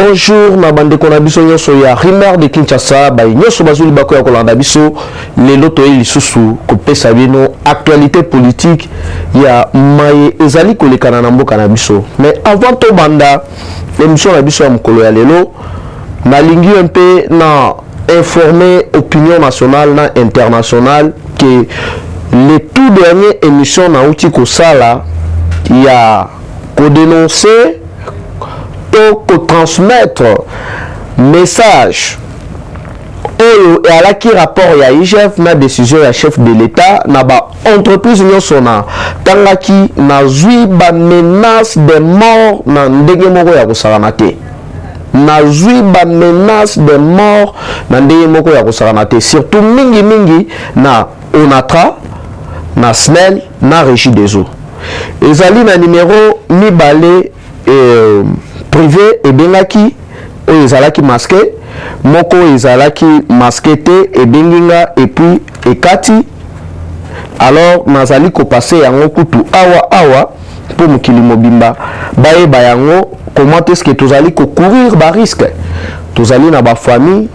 Bonjour, na bande konabiso nyoso ya Rimeur de Kinshasa, ba nyoso bazuli bako ya kolanda biso le loto e lisusu kopesa bino actualité politique ya maye ezali kolekana na mboka na biso. Mais avant to banda émission na biso ya mokolo ya lelo, na lingi un peu na informer opinion nationale na internationale que les tout dernières émissions na outi ko sala ya ko dénoncer pour transmettre message et à la qui rapport ya IGF na décision ya chef de l'État na ba entreprise nyosona tanga ki na zui ba menace de mort na ndenge moko ya kosala te na zui ba menace de mort na ndenge moko ya kosala te surtout mingi na Onatra na SNEL na Régie des eaux ezali na numéro mibale privé et bengaki o ezalaki masqué moko ezalaki masqué te et benginga et puis ekati alors nazali ko passer yango kutu awa pour mokili mobimba baye bayango comment est-ce que tozali ko courir ba risque tozali na ba famille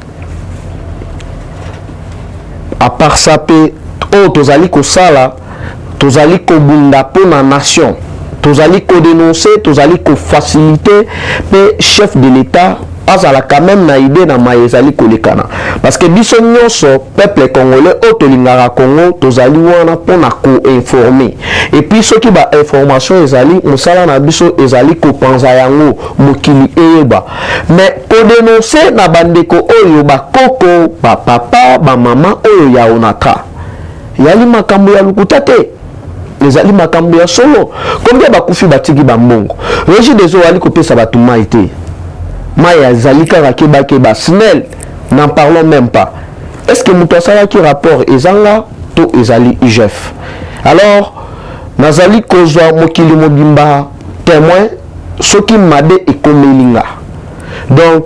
à part ça pe o tozali ko sala tozali ko bunda pour na nation tozali ko dénoncer tozali ko faciliter mais chef de l'État azala quand même na idée na maezali ko lekana parce que biso nyonso peuple congolais otolingara Congo tozali wana pona ko informer et puis soki ba information ezali musala na biso ezali ko panza yango mokili eyeba mais ko dénoncer na bandeko oyo ba koko ba papa ba mama oyo ya Onatra yali makambo ya lukuta te ezali makambo ya solo combien bakufi batiki bambongo Régie des eaux ali kopesa batu mai te mai azali kaka keba SNEL n'en parlons même pas est-ce que mutu asalaki rapport ezanga to ezali IGF alors nazali kozwa mokili mobimba témoin soki mabe ekomelinga donc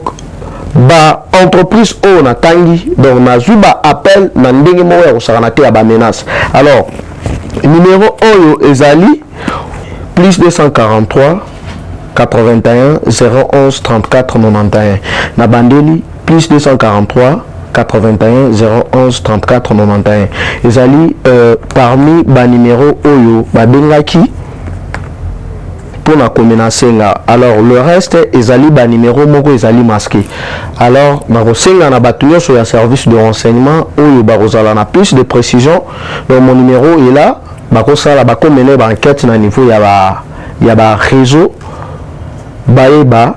ba entreprise o na tangi donc nazwi ba appel na ndenge moko ya kosakana te ya ba menace alors numéro oyo ezali plus 243 81 011 34 91 na bandeli plus 243 81 011 34 91 ezali parmi ba numéro oyo ba bengaki pour na komenasenga alors le reste ezali ba numéro moko ezali masqué alors na kosenga na batuyo sur ya service de renseignement oyo ba rozala na plus de précision donc mon numéro est là bakosala bakomene ba enquête na niveau ya ba réseau baeba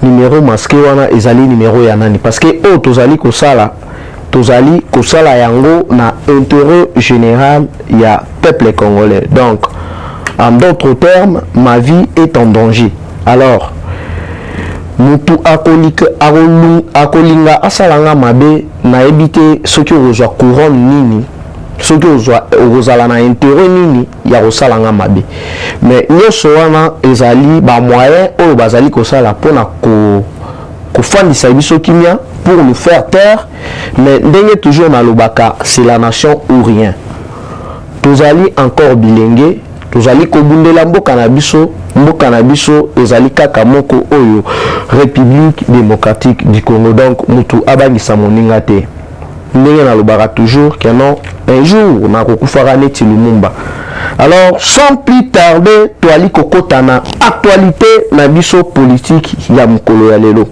numéro masqué wana ezali numéro ya nani parce que o tozali kosala yango na intérêt général ya peuple congolais donc en d'autres termes ma vie est en danger alors mutu akolinga asalanga mabe na ebite soki ozwa couronne nini soki ozala na intérêt nini ya kosalanga mabe mais nyonso wana ezali ba moyen oyo bazali kosala pona kofandisa biso kimia pour nous faire taire mais ndenge toujours na lobaka c'est la nation ou rien tozali encore bilenge tozali kobundela mboka na biso ezali kaka moko oyo République démocratique du Congo donc mutu abangisa moninga te ndenge na lobaka toujours que non un jour na kokufara neti Lumumba alors sans plus tarder toali kokota na actualité na biso politique ya mokolo ya lelo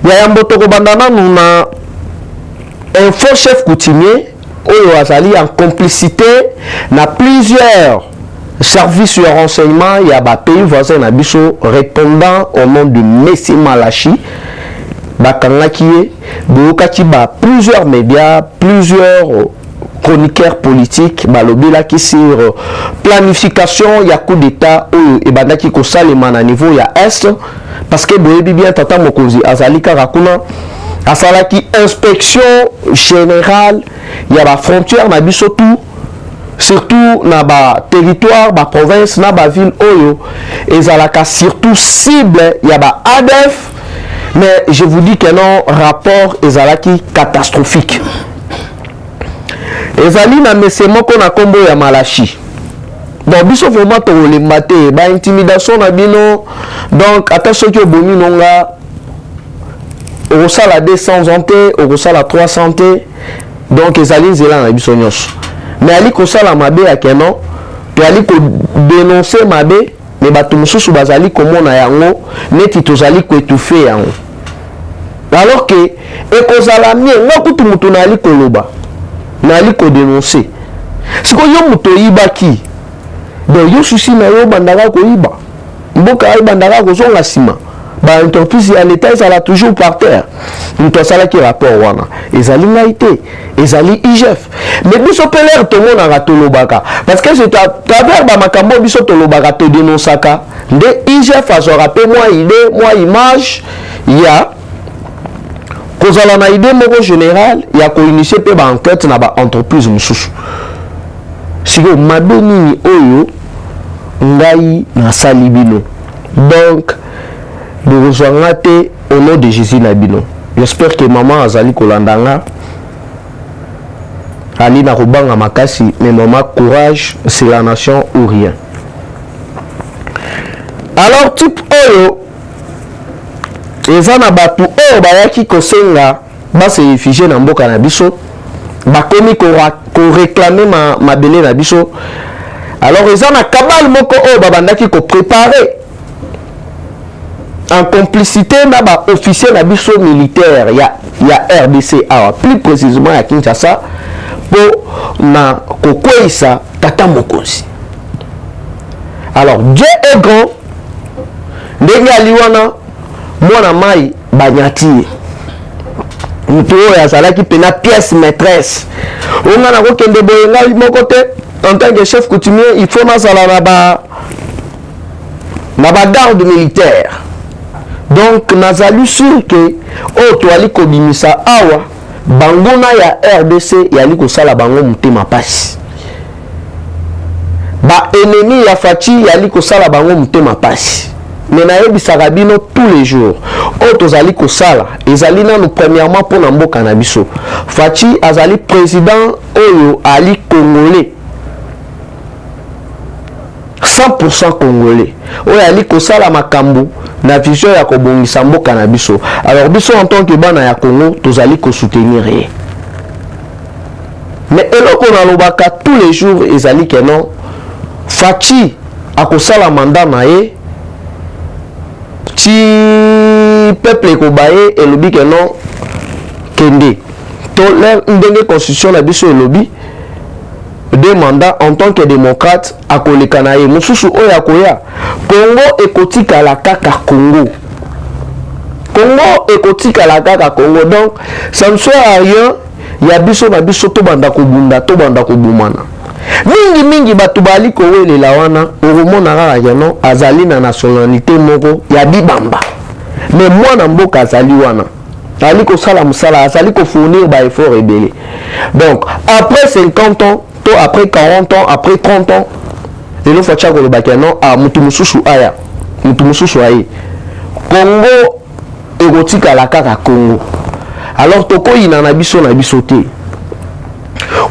ya yambo tokobanda nanu na info chef coutumier oyo azali en complicité na plusieurs services de renseignement ya ba pays voisins na biso répondant au nom de Messi Malachi bakangaki ye boyokaki ba plusieurs médias plusieurs chroniqueurs politiques balobelaki sur planification ya coup d'état oyo ebandaki kosalema na niveau ya est parce que boyebi bien tata mokonzi azali kaka kuna asalaki inspection générale ya ba frontière na biso tout surtout na ba territoire ba province na ba ville oyo ezalaka surtout cible ya ba ADF mais je vous dis que non rapport ezalaki catastrophique ezali na mese moko na kombo ya Malachi donc biso vraiment tokolemba te ba intimidation na bino donc ata soki obomi nonga okosala 200 ans te okosala 300 te donc ezali nzela na biso nyonso mais ali kosala mabe ya keno to ali kodénoncer mabe mais bato mosusu bazali komona yango neti tozali koétouffe yango alors que ekozala mie nga kutu mutu naali koloba naali kodénoncer sikoyo yo mutu oyibaki donc yo susi na yo bandaka koyiba mboka ayi bandaka kozonga nsima baentreprise ya l'état ezala toujours par terre mutu asalaki rapport wana ezali ngai te ezali IGF mais biso mpe lere tomonaka tolobaka parce que c'est à travers bamakambo biso tolobaka todénonsaka nde IGF azwaka mpe mwa idée mwa image ya kozala na idée moko général ya koinitie mpe baenquête na baentreprise mosusu sikoyo mabe nini oyo ngai nasali bino donc bokozwanga te au nom de Jésus na bino j'espère que maman azali kolanda nga ali na kobanga makasi mais maman courage c'est la nation ou rien alors type oyo eza na bato oyo bayaki kosenga base réfugié na mboka na biso bakomi koréclame mabele na biso alors eza na kabale moko oyo babandaki kopréparer en complicité na ba-officier na biso militaire ya RDC awa plus précisément ya Kinshasa po na kokweyisa tata mokonzi alors Dieu est grand ndenge ali wana mwana mai banyati ye mutu oyo azalaki mpena pièce maîtresse onga na kokende boye ngai moko te en tant que chef coutumier il faut nazala na bagarde militaire donc nazali sûr que oyo toali kobimisa awa bango na ya RDC yali kosala bango motema pasi baennemi ya Faci yali kosala bango motema pasi mais nayebisaka bino tous les jours oyo tozali kosala ezali nanu premièrement mpona mboka na biso Faci azali président oyo ali congolais 100% congolais oyo ali kosala makambo na vision ya kobongisa mboka na biso alors biso en tant que bana ya Congo tozali kosoutenir ye mais eloko nalobaka tous les jours ezali ke non Faci akosala mandat na ye ti peuple ekobaye elobi ke non kende to ndenge constitution na biso elobi deux mandats en tant que démocrate akoleka na ye mosusu oyo akoya Congo ekotikala kaka Congo ekotikala kaka Congo donc ça ne sert à rien ya biso na biso tobanda kobunda tobanda kobumana mingi bato bali kowelela wana okomona kaka keno azali na nationalité moko ya bibamba mais mwana mboka azali wana ali kosala mosala azali kofournir ba effort ebele donc après 50 ans to après 40 ans après 30 ans lelo Faci koloba keno mutu mosusu aya mutu mosusu aye Congo ekotikala kaka Congo alors tokoyina na biso te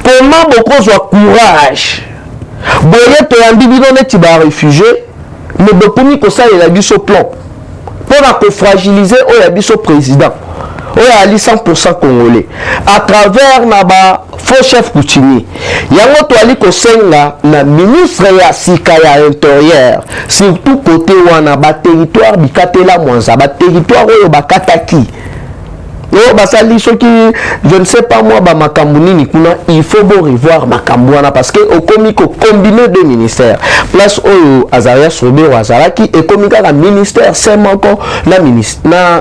comment bokozwa courage boye toyambi bino neti baréfugié mais bokomi kosalela biso plan mpona kofragilize oyo ya biso président oyo ali 100% congolais à travers na faux chef coutumier yango toali kosenga na ministre ya sika ya intérieur surtout côté wana territoire bikatela mwanza territoire oyo bakataki oyo basali soki je ne sais pas moi makambo nini kuna il faut revoir makambo wana parce que okomi kocombine deux ministères place oyo Azarias Robert azalaki ekomi kaka ministère c'est moko na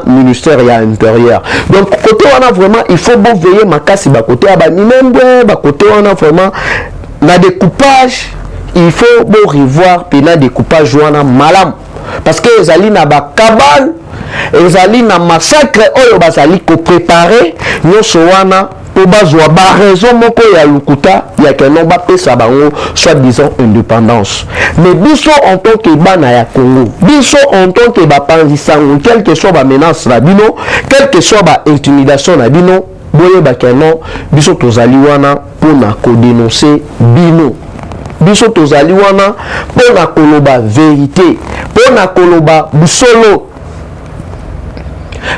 ministère ya intérieur donc côté wana vraiment il faut veiller makasi côté ya baminembwe côté wana vraiment na découpage il faut revoir pena découpage wana malam parce que ezali na bakabale ezali na massacre oyo bazali kopréparer nyonso wana po bazwa raison moko ya lukuta ya keno bapesa bango soit disant indépendance mais biso en tant que bana ya Congo biso en tant que bapanzisango quel que soit menace na bino quel que soit intimidation na bino boyeba keno biso tozali wana pona kodénoncer bino biso tozali wana pona koloba vérité, pona koloba busolo.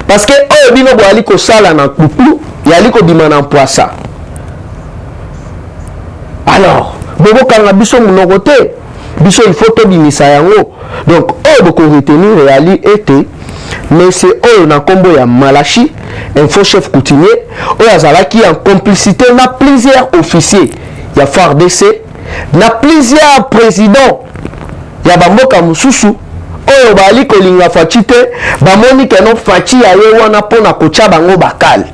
Parce que oyo bino boali kosala na kutu yali kodima na poisa. Alors bobo kanga biso monoko te, biso il faut tobimisa yango. Donc oyo boko retenir yali ete mais c'est oyo na kombo ya Malachi, un faux chef coutumier, oyo azalaki en complicité na plusieurs officiers ya FARDC, na plusieurs présidents ya bamboka mususu oyo bali kolinga faci te, bamoni keno faci ya ye wana pona kotia bango bakali.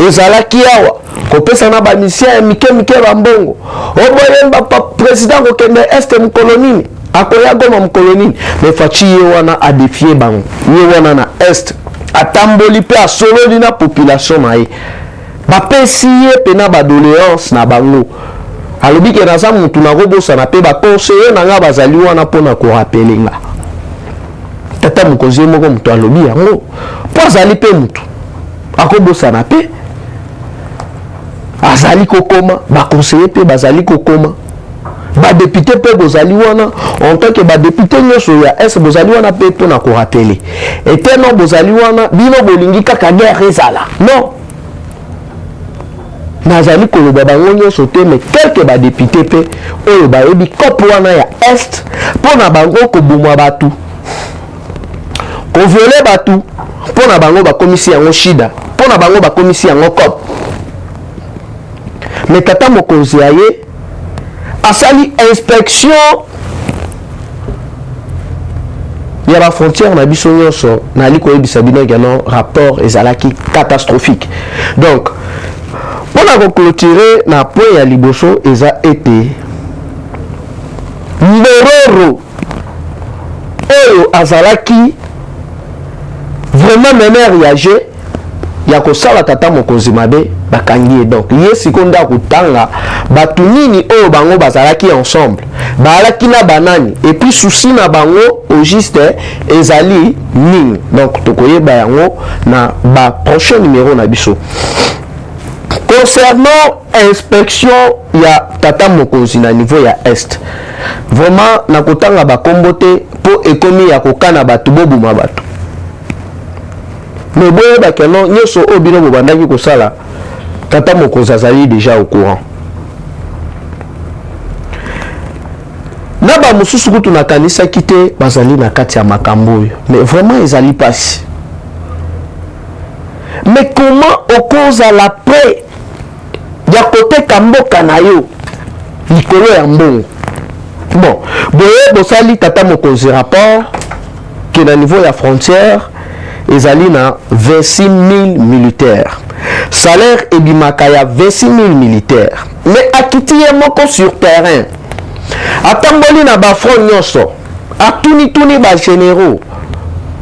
Ezalaki awa kopesa na bamisien ya mike bambongo oboyemba président kokende este mokolo nini akoya goma mokolo nini, mais faci ye wana adefie bango, ye wana na est atamboli pe asololi na population na ye, bapesi ye pena badoléance na bango. Alobi ke naza mutu na kobosana pe baconseiller na nga bazali wana pona korapelenga. Tata mokonzi moko mutu alobi yango po azali pe mutu akobosana pe azali kokoma, baconseiller pe bazali kokoma, badepute pe bozali wana en tant que badepute nyonso ya est bozali wana pe pona korapele ete non bozali wana bino bolingi kaka guerre ezala non. Nazali koloba bango nyonso te, mais quelques badepute pe oyo bayebi kopo wana ya est pona bango kobumwa batu, koviole batu, pona bango bakomisi yango shida, pona bango bakomisi yango kop. Mais tata mokonzi ya ye asali inspection ya ba frontière na biso nyonso nali koyebisa bino gano rapport ezalaki catastrophique. Donc pour clôturer na point ya liboso eza ete Mbororo oyo azalaki vraiment même réagir ya kosala tata mokonzi mabe bakangi. Donc ye sikonda kutanga batu nini oyo bango bazalaki ensemble balaki na banani et puis souci na bango au juste ezali nini. Donc tokoyeba yango na ba prochain numéro na biso. Concernant inspection ya tata mokonzi na niveau ya est, vraiment na kotanga bakombo te po ekomi ya kokana batu bobuma batu. Mais boye bakeno nyoso obino bobandaki kosala tata mokonzi azali déjà au courant. Na ba mususu kutu na kanisa kite bazali na kati ya makambo, mais vraiment ezali pasi. Mais comment au cause à la paix ya kote kamboka na yo likolo ya mbongo. Bon, boye bosali tata mokonzi rapport que na niveau ya frontière ezali na 26 000 militaires. Salaire ebimaka ya 26 000 militaires. Mais akiti ye moko sur terrain. Atamboli na ba front nyonso. Atuni ba généraux.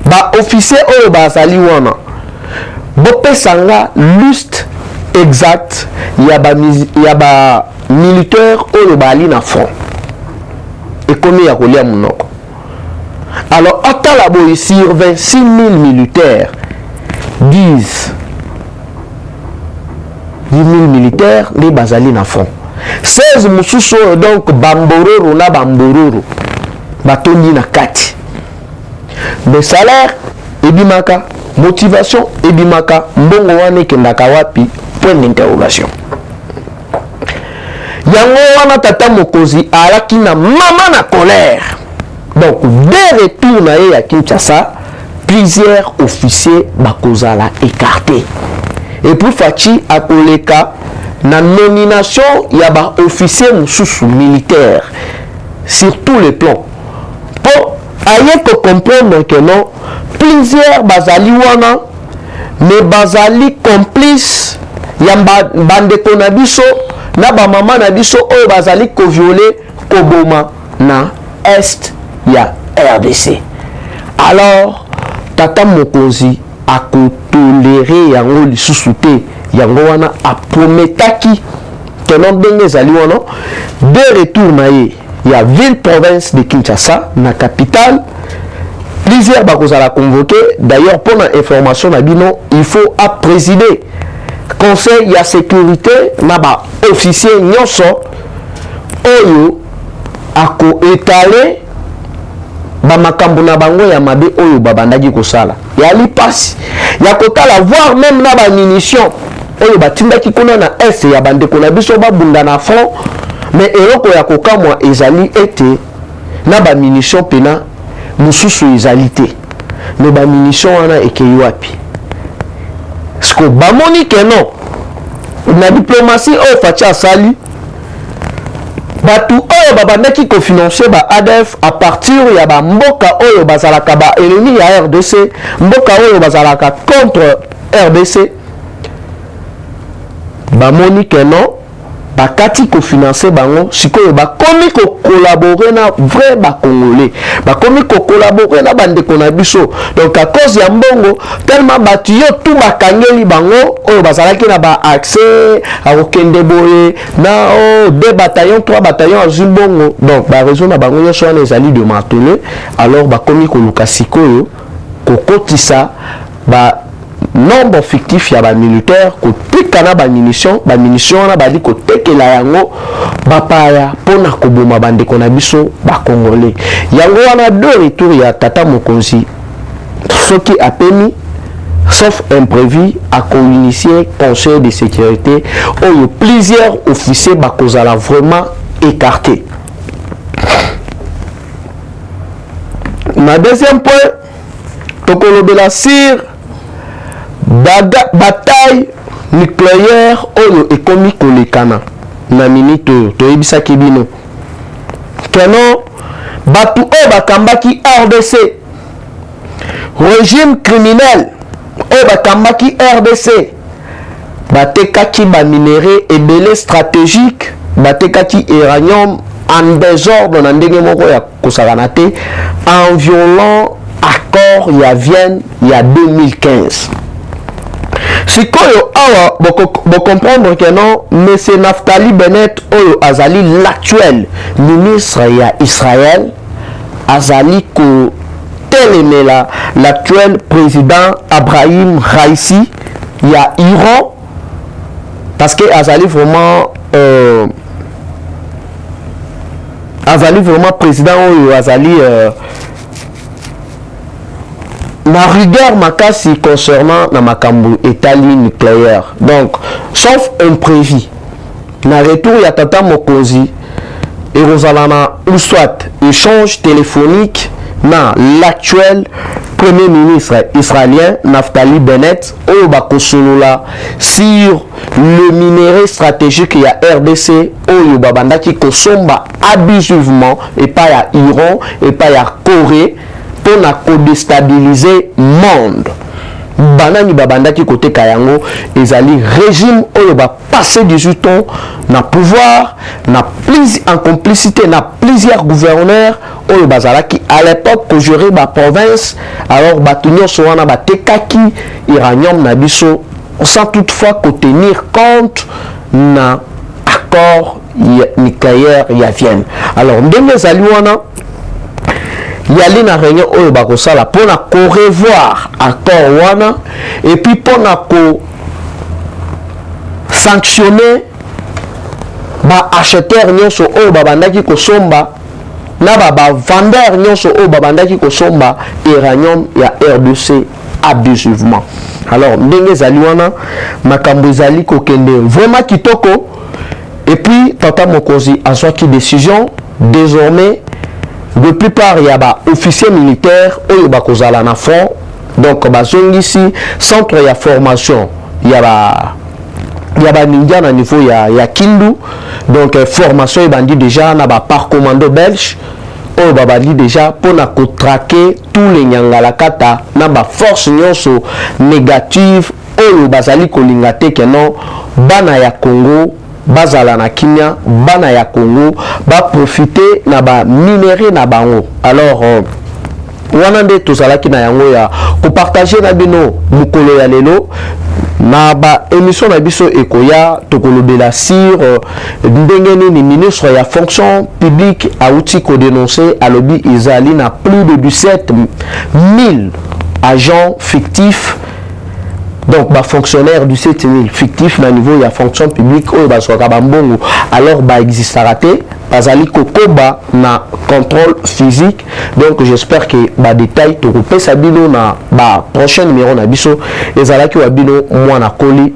Ba officier oyo bazali wana. Bopesanga liste exact ya ba militaire oyo bali na front. Et comme ya kolia munoko. Alors atala boy sur 26 000 militaires 10 000 militaires les bazali na front. 16 mususu donc bambororo na bambororo batondi na kati. Le salaire ebimaka, motivation ebimaka, mbongo wane kendaka wapi, point d'interrogation. Yango wana tata mokonzi alaki na mama na colère. Donc dès retour na ye ya Kinshasa, plusieurs officiers bakozala écartés. Et pour Faci akoleka na nomination ya ba officier mususu militaire sur tous les plans. Pour aye ko comprendre que non, plusieurs bazali wana mais bazali complice ya bandeko na biso na ba mama na biso oyo bazali ko violer koboma na est ya RDC. Alors tata mokonzi akotolérer yango lisusu te, yango wana aprometaki kenon ndenge ezali wana de retour na ye ya ville province de Kinshasa na capitale. Plusieurs bakozala convoqué. D'ailleurs pour la information na bino il faut à présider conseil ya sécurité na ba officier nyonso oyo ako étaler ba makambo na bango ya mabe oyo babandaki kosala ya lipasi ya kotala voir même na ba munition oyo batindaki kuna na est ya bandeko na biso babunda na front mais eloko ya kokamwa ezali ete na ba munition pena mususu ezali te mais ba munition wana ekei wapi sko bamoni ke non na diplomatie oyo faci asali batu oyo babandaki kofinancer ba ADF à partir ya ba mboka oyo bazalaka ba ennemi ya RDC mboka oyo bazalaka contre RDC bamoni ke non bakati kofinancer bango sikoyo bakomi kokolaborer na vrai bakongolais bakomi kokolaborer na bandeko na biso donc à cause ya mbongo tellement batu yo tout bakangeli bango oyo bazalaki na ba accès à okende boye na 2 bataillons 3 bataillons azwi mbongo donc ba raison na bango nyonso wana ezali de marteler alors bakomi koluka sikoyo kokotisa ba nombre fictif ya ba militaire kotika na ba munition na bali kotekela yango bapaya pona koboma bandeko na biso ba congolais yango wana de retour ya tata mokonzi soki apemi sauf imprévu à co-initier conseil de sécurité où plusieurs officiers bakozala vraiment écartés. Ma deuxième point tokolobela sur bataille nucléaire oyo ekomi kolekana na minute oyo toyebisaki bino keno batu oyo bakambaki RDC régime criminel oyo bakambaki RDC batekaki baminere ebele stratégique batekaki uranium en désordre na ndenge moko ya kosakana te en violant accord ya Vienne ya 2015. Sikoyo awa bo comprendre que non monsieur Naftali Bennett oyo azali l'actuel ministre ya Israël azali ko telemela l'actuel président Abraham Raisi ya Iran parce que azali vraiment président oyo azali ma rigueur makasi concernant na makambo étali nucléaire donc sauf imprévu na retour ya tata mokonzi et rosalana ou soit échange téléphonique na l'actuel premier ministre israélien Naftali Bennett oyo bakosolola sur le minerai stratégique ya RDC oyo babandaki kosomba abusivement et pas ya Iran et pas ya Corée pour déstabiliser le monde. Banani babandaki côté kayango ezali régime oyo ba passé 18 ans na pouvoir na en complicité na plusieurs gouverneurs oyo bazalaki à l'époque que gérer ba province alors batunyo soana ba tekaki uranium na biso sans toutefois tenir compte na accord nucléaire ya Vienne. Alors ndenge ezali wana yali na réunion oyo bakosala pona ko revoir accord wana et puis pona ko sanctionner ba acheteur nyonso oyo babandaki kosomba na ba vendeur nyonso oyo babandaki kosomba uranium ya RDC abusivement. Alors ndenge ezali wana makambo ezali kokende vraiment kitoko et puis tata mokonzi azwaki décision désormais de plupart il y a ba officiers militaires oyo bakozala na front donc bazongisi centre ya formation il y a ba ninja na niveau ya Kindu donc formation ebandi déjà na ba par commando belge oyo babali déjà pour na ko traquer tous les nyangala kata na ba force nyonso négative oyo bazali kolinga te que non bana ya Congo bazala na Kenya bana ya Congo ba profiter na ba minerai na bango. Alors wana nde tozalaki na yango ya ko partager na bino mukolo ya lelo na ba émission na biso ekoya tokolobela sur ndenge nini ministre ya fonction publique auti ko dénoncer alobi izali na plus de 17 000 agents fictifs. Donc, bah, fonctionnaire du 7000 fictif na niveau de la fonction publique, oh, bah, soit kabambongo, alors bah, existe raté, bazali kokoba na contrôle physique. Donc j'espère que ba détail to kopesa bino na ba prochain numéro na biso ezalaki wa bino mwana koli.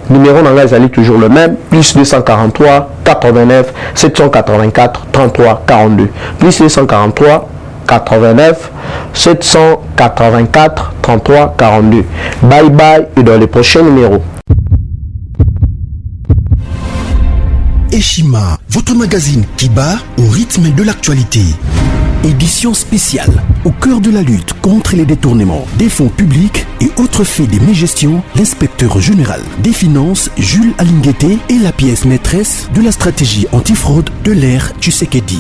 Numéro nanga ezali toujours le même, plus 243 89 784 33 42, plus 243 89 784 33 42. Bye bye et dans les prochains numéros. Eshima, votre magazine qui bat au rythme de l'actualité. Édition spéciale au cœur de la lutte contre les détournements des fonds publics et autres faits de mégestion, l'inspecteur général des finances Jules Alinguete est la pièce maîtresse de la stratégie antifraude de l'ère Tshisekedi.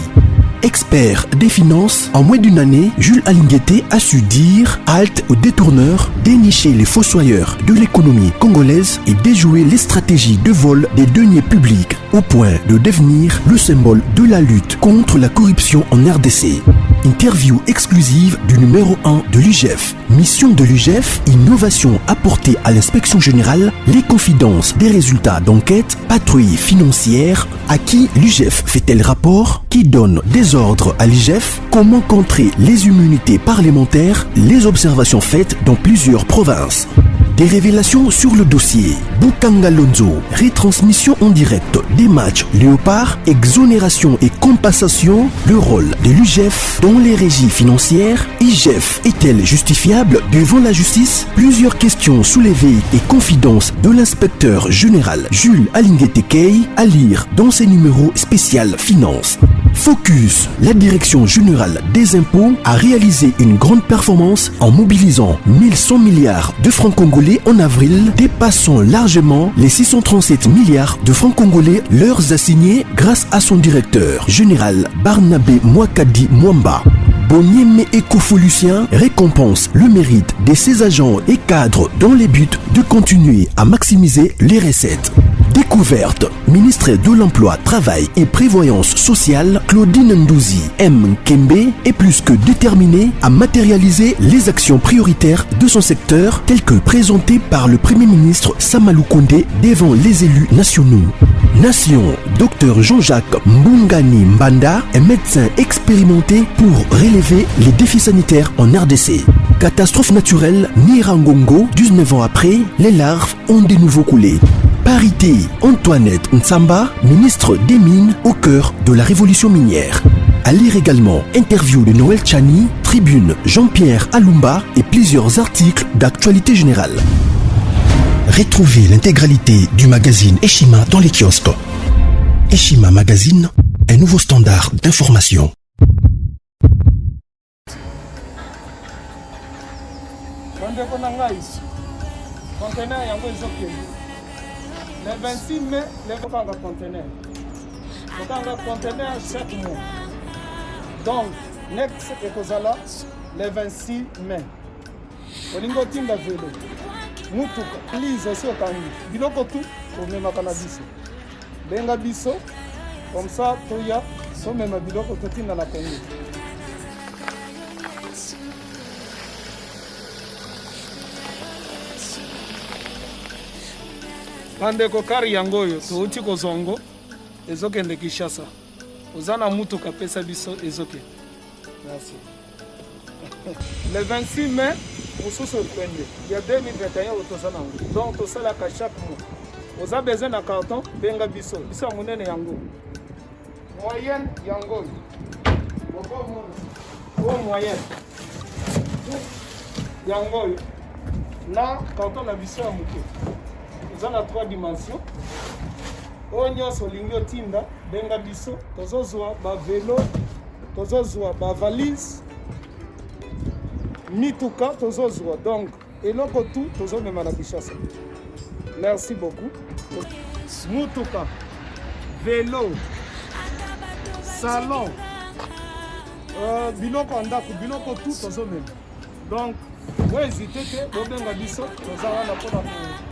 Expert des finances, en moins d'une année, Jules Alinguete a su dire halte aux détourneurs, dénicher les fossoyeurs de l'économie congolaise et déjouer les stratégies de vol des deniers publics au point de devenir le symbole de la lutte contre la corruption en RDC. Interview exclusive du numéro 1 de l'UGF. Mission de l'UGF, innovation apportée à l'inspection générale, les confidences des résultats d'enquête, patrouille financière, à qui l'UGF fait-elle rapport, qui donne des ordres à l'UGF, comment contrer les immunités parlementaires, les observations faites dans plusieurs provinces. Des révélations sur le dossier Bukanga Lonzo, retransmission en direct des matchs Léopard, exonération et compensation, le rôle de l'UGF dans les régies financières, IGF est-elle justifiable devant la justice? Plusieurs questions soulevées et confidences de l'inspecteur général Jules Alinguete Kei à lire dans ses numéros spécial Finance. Focus, la direction générale des impôts a réalisé une grande performance en mobilisant 1100 milliards de francs congolais en avril, dépassant largement les 637 milliards de francs congolais leurs assignés grâce à son directeur général Barnabé Mwakadi Mwamba. Bonieme Ecofo-Lucien récompense le mérite de ses agents et cadres dans les buts de continuer à maximiser les recettes. Découverte, ministre de l'Emploi, Travail et Prévoyance sociale, Claudine Ndouzi M. Kembe est plus que déterminée à matérialiser les actions prioritaires de son secteur telles que présentées par le Premier ministre Samalou Kondé devant les élus nationaux. Nation, Dr Jean-Jacques Mbungani Mbanda est médecin expérimenté pour relever les défis sanitaires en RDC. Catastrophe naturelle, Nirangongo, 19 ans après, les larves ont de nouveau coulé. Parité, Antoinette Nsamba, ministre des Mines au cœur de la révolution minière. À lire également interview de Noël Chani, tribune Jean-Pierre Alumba et plusieurs articles d'actualité générale. Retrouvez l'intégralité du magazine Eshima dans les kiosques. Eshima Magazine, un nouveau standard d'information. Le 26 mai, les conteneurs. Conteneur chaque mois. Donc, next ekozala le 26 mai. Olingo tinda velo. Mutuka. Lise aussi okangi. Biloko tout pour même cannabis. Benga biso. Comme ça, toya, so même biloko totinda na Congo. Bandeko kari yango oyo touti kozongo ezokende Kinshasa. Ozana mutuka pesa biso ezoke. Merci. Le 26 mai, mosusu okwende. Ya 2021 otosana ngo. Donc tosala ka chaque mois. Oza besoin na carton benga biso. Biso munene yango. Moyenne yango. Bon moyenne. Yango. Na carton na biso ya muke. Nous avons 3 dimensions. Onyo solingo tinda benga biso tozozwa ba vélo, tozozwa ba valise, mituka tozozwa. Donc eloko tout tozomema na Kinshasa. Merci beaucoup. Mutuka, vélo, salon, biloko ndako, biloko tout tozomema. Donc, moi hésitez que benga biso tozala na pona